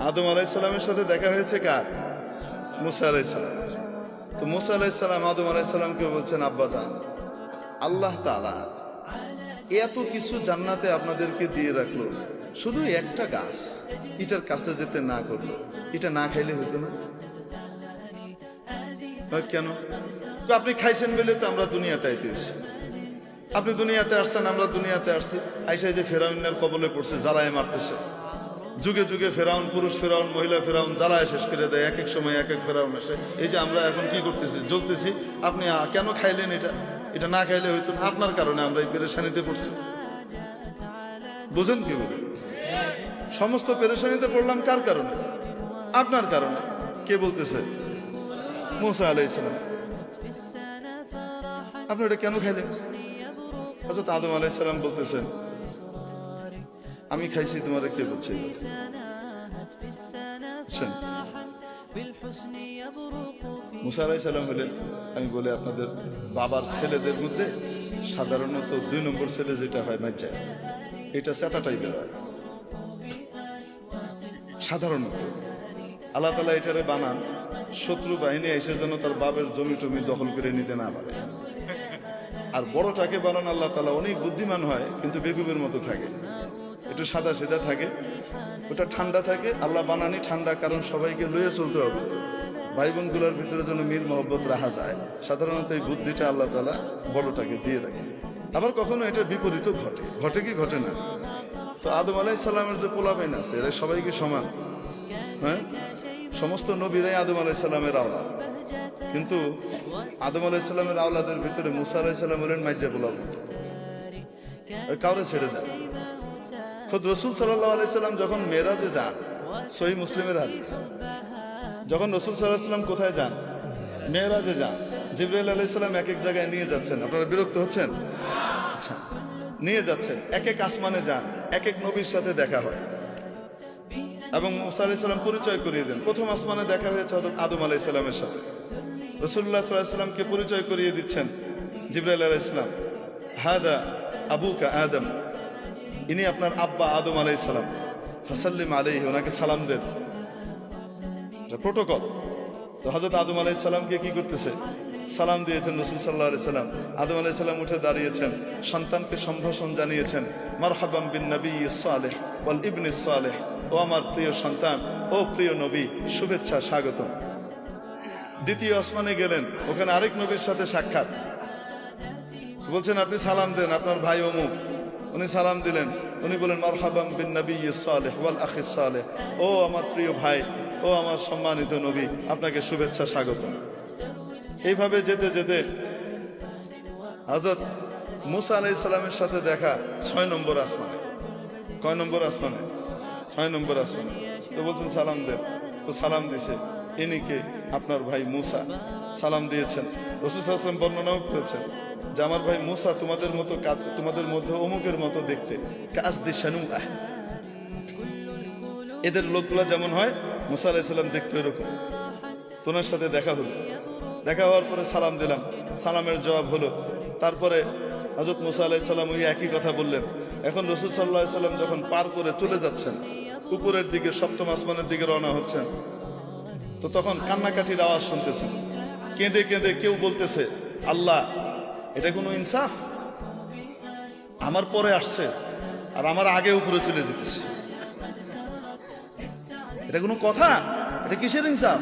আদম আলাইসাল্লামের সাথে দেখা হয়েছে কার? মুসা আলাইসাল্লাম। তো মুসা আলাইসাল্লাম আদম আলাইসাল্লামকে বলছেন, আব্বা যান, আল্লাহ তাআলা এত কিছু জান্নাতে আপনাদেরকে দিয়ে রাখলো, শুধু একটা গাছ এটার কাছে যেতে না করলো, এটা না খাইলে হইতো না? কেন? আপনি খাইছেন বলে তো আমরা দুনিয়াতে আইতেছি। আপনি দুনিয়াতে আসছেন, আমরা দুনিয়াতে আসছি, আইসা যে ফেরাউনের কবলে পড়ছে, জ্বালায় মারতেছে। যুগে যুগে ফেরাউন, পুরুষ ফেরাউন, মহিলা ফেরাউন জ্বালায় শেষ করে দেয়। এক এক সময় এক এক ফেরাউন আসে। এই যে আমরা এখন কি করতেছি, জ্বলতেছি। আপনি কেন খাইলেন? এটা না খাইলে হইতো না। আপনার কারণে আমরা এই পেরেশানিতে পড়ছি। বুঝেন কি বলে? সমস্ত পেরেশানিতে পড়লাম কার কারণে? আপনার কারণে। কে বলতেছে? মুসা আলাইহিসসালাম। আপনি এটা কেন খাইলেন? হযরত আদম আলাইহিসসালাম বলতেছেন, আমি খাইছি, তোমারে কে বলছে? মুসা আলাইহিসসালাম বলেন, আমি বলে আপনাদের বাবার ছেলেদের মধ্যে সাধারণত 2 নম্বর ছেলে যেটা হয় মাইজা, এটা চেতা টাইপের হয় সাধারণত। আল্লাহ তাআলা এটারে বানান শত্রু বাহিনী এসে যেন তার বাবার জমি টমি দখল করে নিতে না পারে। আর বড়টাকে বানান আল্লাহ তাআলা অনেক বুদ্ধিমান হয়, কিন্তু বেকুবের মতো থাকে, একটু সাদা সিধা থাকে, ওটা ঠান্ডা থাকে। আল্লাহ বানানি ঠান্ডা, কারণ সবাইকে লইয়ে চলতে হবে, ভাই বোনগুলোর ভিতরে যেন মিল মহব্বত রাখা যায়। সাধারণত এই বুদ্ধিটা আল্লাহ তাআলা বড়টাকে দিয়ে রাখেন। আবার কখনো এটা বিপরীতও ঘটে। ঘটে কি ঘটে না? তো আদম আলাইহিসসালামের যে পোলাপাইন আছে, এরা সবাই কি সমান? হ্যাঁ, সমস্ত নবীরাই আদম আলাইহিসসালামের আওলাদ, কিন্তু আদম আলাইহিসসালামের আওলাদের ভিতরে মুসা আলাইহিসসালাম হলেন মাইজা পোলার মতো, কাউরে ছেড়ে দেন। খোদ রাসূল সাল্লাল্লাহু আলাইহি সাল্লাম যখন মেরাজে যান, সহিহ মুসলিমের হাদিস, যখন রাসূল সাল্লাল্লাহু আলাইহি সাল্লাম কোথায় যান? মেরাজে যান। জিবরাইল আলাইহিস সালাম এক এক জায়গায় নিয়ে যাচ্ছেন। আপনারা বিরক্ত হচ্ছেন? আচ্ছা, নিয়ে যাচ্ছেন, এক এক আসমানে যান, এক এক নবীর সাথে দেখা হয় এবং মুসা আলাইহিস সালাম পরিচয় করিয়ে দেন। প্রথম আসমানে দেখা হয়েছে হযরত আদম আলাইহিস সালামের সাথে। রাসূলুল্লাহ সাল্লাল্লাহু আলাইহি সাল্লামকে পরিচয় করিয়ে দিচ্ছেন জিবরাইল আলাইহিস সালাম, হাদা আবুকা আদম, ইনি আপনার আব্বা আদম আলাইহিস সালাম, ফাসাল্লিম আলাইহি, ওনাকে সালাম দেন। এটা প্রোটোকল। তো হযরত আদম আলাইহিস সালামকে কি করতেছে? সালাম দিয়েছেন রাসূল সাল্লাল্লাহু আলাইহি সাল্লাম। আদম আলাইহিস সালাম উঠে দাঁড়িয়েছেন, সন্তানকে সম্ভাষণ জানিয়েছেন, মারহাবাম বিন নবিয়্যিস সালেহ ওয়াল ইবনিস সালেহ, ও আমার প্রিয় সন্তান, ও প্রিয় নবী, শুভেচ্ছা, স্বাগতম। দ্বিতীয় আসমানে গেলেন, ওখানে আরেক নবীর সাথে সাক্ষাৎ। বলছেন, আপনি সালাম দেন, আপনার ভাই অমুক। উনি সালাম দিলেন, উনি বলেন, মারহাবাম বিন নবিয়্যিস সালেহ ওয়াল আখিস সালেহ, ও আমার প্রিয় ভাই, ও আমার সম্মানিত নবী, আপনাকে শুভেচ্ছা, স্বাগতম। এইভাবে যেতে যেতে হযরত মুসা আলাইহিস সালামের সাথে দেখা 6 নম্বর আসমানে। কয় নম্বর আসমানে? 6 নম্বর আসমানে। তো বলছেন সালাম দেন। তো সালাম দিছে, ইনি কে? আপনার ভাই মুসা। সালাম দিয়েছেন। রাসূল সাল্লাল্লাহু আলাইহি ওয়াসাল্লাম বর্ণনাও করেছেন যে আমার ভাই মুসা তোমাদের মতো, তোমাদের মধ্যে অমুকের মতো দেখতে, কাসদি শানুআহ, এদের লোকগুলা যেমন হয় মুসা আলাইহিস সালাম দেখতে এরকম। তোমার সাথে দেখা হলো। দেখা হওয়ার পরে সালাম দিলাম, সালামের জবাব হলো। তারপরে হযরত মুসা আলাইহিস সালাম ওই একই কথা বললেন। এখন রাসূল সাল্লাল্লাহু আলাইহি সাল্লাম যখন পার করে চলে যাচ্ছেন, উপরের দিকে 7ম আসমানের দিকে রওনা হচ্ছেন, তো তখন কান্নাকাটির আওয়াজ শুনতেছেন। কেঁদে কেঁদে কেউ বলতেছে, আল্লাহ, এটা কোনো ইনসাফ? আমার পরে আসছে আর আমার আগে উপরে চলে যেতেছে, এটা কোনো কথা? এটা কিসের ইনসাফ?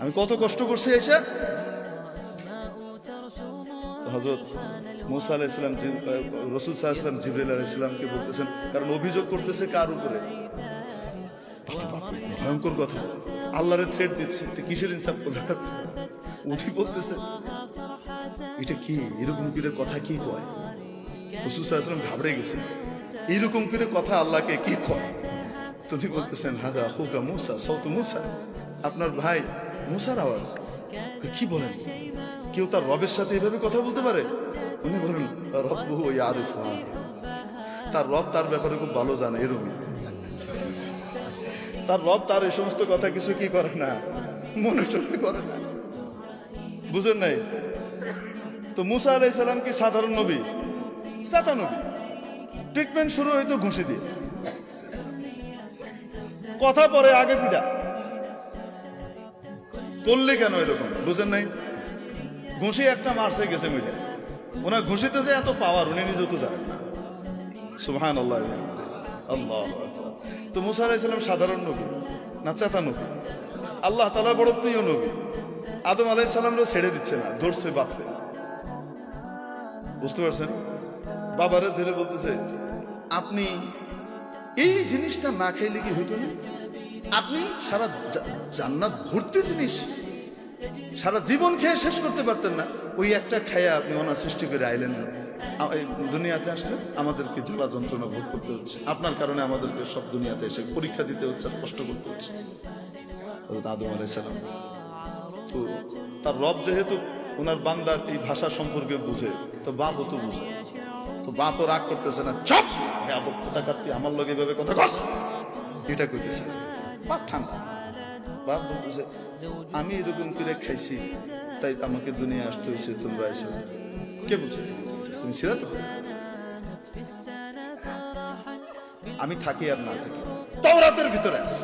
আমি কত কষ্ট করছি এসে। হযরত মুসা আলাইহিস সালাম রাসূল সাল্লাল্লাহু আলাইহি ওয়াসাল্লাম জিবরাইল আলাইহিস সালামকে বলতেছেন, কারণ অভিযোগ করতেছে কার উপরে? ভয়ঙ্কর কথা, আল্লাহরে থ্রেট দিচ্ছে, এটা কিসের ইনসাফ? উনি বলতেছে, এটা কি এরকম করে কথা কি কয়? রাসূল সাল্লাল্লাহু আলাইহি ওয়াসাল্লাম ঘাবড়ে গেছেন, এইরকম করে কথা আল্লাহকে কি কয়? তুমি বলতেছেন, হাদা আখুকা মুসা, সাউত মুসা, আপনার ভাই মুসার আওয়াজ। কি বলেন? কেউ তার রবের সাথে এভাবে কথা বলতে পারে? উনি বলেন, রব্বুহু ইয়ারিফু, তার রব তার ব্যাপারে খুব ভালো জানে। এরকমই তার রব তার এই সমস্ত কথা কিছু কি করে না, মনে টনে করে না। বুঝেন নাই? তো মুসা আলাইহিস সালাম কি সাধারণ নবী? সাতা নবী। ট্রিটমেন্ট শুরু হইতো ঘুষি দিয়ে। কথা পরে আগে ফিডা করলে কেন এরকম বুঝেন নাই? ঘুষি একটা মারছে গেছে মিলে, ওনার ঘুষিতে যে এত পাওয়ার উনি নিজেও তো জানেন না। সুবহানাল্লাহ, আল্লাহু আকবার। তো মুসা আলাইহিস সালাম সাধারণ নবী না চেতা নবী? আল্লাহ তাআলার বড় প্রিয় নবী। আদম আলাইহিস সালামও ছেড়ে দিচ্ছে না, ধরছে বাপরে। বুঝতে পারছেন? বাবারে ধরে বলতেছে, আপনি এই জিনিসটা না খাইলে কি হইতো না? আপনি সারা জান্নাত ভর্তি জিনিস সারা জীবন খেয়ে শেষ করতে পারতেন না, ওই একটা খায়া আপনি ওনার সৃষ্টি করে আইলেন, দুনিয়াতে আসলে আমাদেরকে জ্বালা যন্ত্রণা ভোগ করতে হচ্ছে, আপনার কারণে আমাদেরকে সব দুনিয়াতে এসে পরীক্ষা দিতে হচ্ছে আর কষ্ট করতে হচ্ছে। আদম আলাইহিস সালাম তো তার রব যেহেতু ওনার বান্দার এই ভাষা সম্পর্কে বুঝে, তো বাপও তো বুঝে, তো বাপও রাগ করতেছে না, চপ কথা কাটবি আমার লগে এভাবে কথা কস, এটা কইতেছে। বাপ ঠান্ডা, বাপ বলতেছে আমি এরকম করে খাইছি তাই আমাকে দুনিয়া আসতে হয়েছে, তোমরা এসে কে বলছো তুমি ছিল তো? আমি থাকি আর না থাকি তাওরাতের ভিতরে আছে,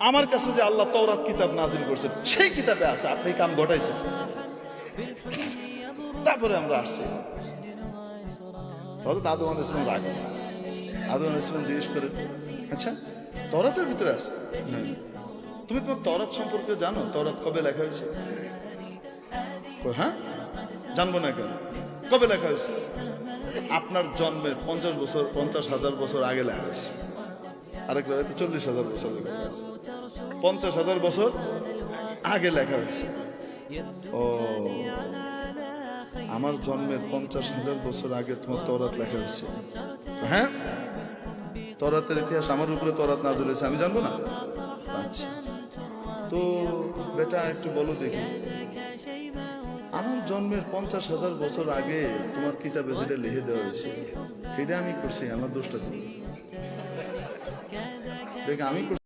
আমার কাছে যে আল্লাহ তাওরাত কিতাব নাজিল করছে সেই কিতাবে আছে, আপনি কাম ঘটাইছেন। তারপরে আমরা আসছি, তাহলে আদম আলাইহিস সালাম রাগ না। আদম আলাইহিস সালাম জিজ্ঞেস করেন, আচ্ছা তাওরাতের ভিতরে আছে, তুমি তোমার তাওরাত সম্পর্কে জানো? তাওরাত কবে লেখা হয়েছে? হ্যাঁ জানবো না কেন, কবে লেখা হয়েছে? আপনার জন্মের 50,000 বছর আগে লেখা হয়েছে। আরেক রাতে 40,000 বছর লেখা আছে, 50,000 বছর আগে লেখা হয়েছে। ও, আমার জন্মের 50,000 বছর আগে তোমার তাওরাত লেখা হয়েছে? হ্যাঁ, তাওরাতের ইতিহাস আমার উপরে তাওরাত নাযিল হয়েছে, আমি জানবো না? আচ্ছা, তো বেটা একটু বলো দেখি, আমার জন্মের 50,000 বছর আগে তোমার কিতাবে যেটা লিখে দেওয়া হয়েছে সেটা আমি করছি, আমার দোষটা কি? আমি করছি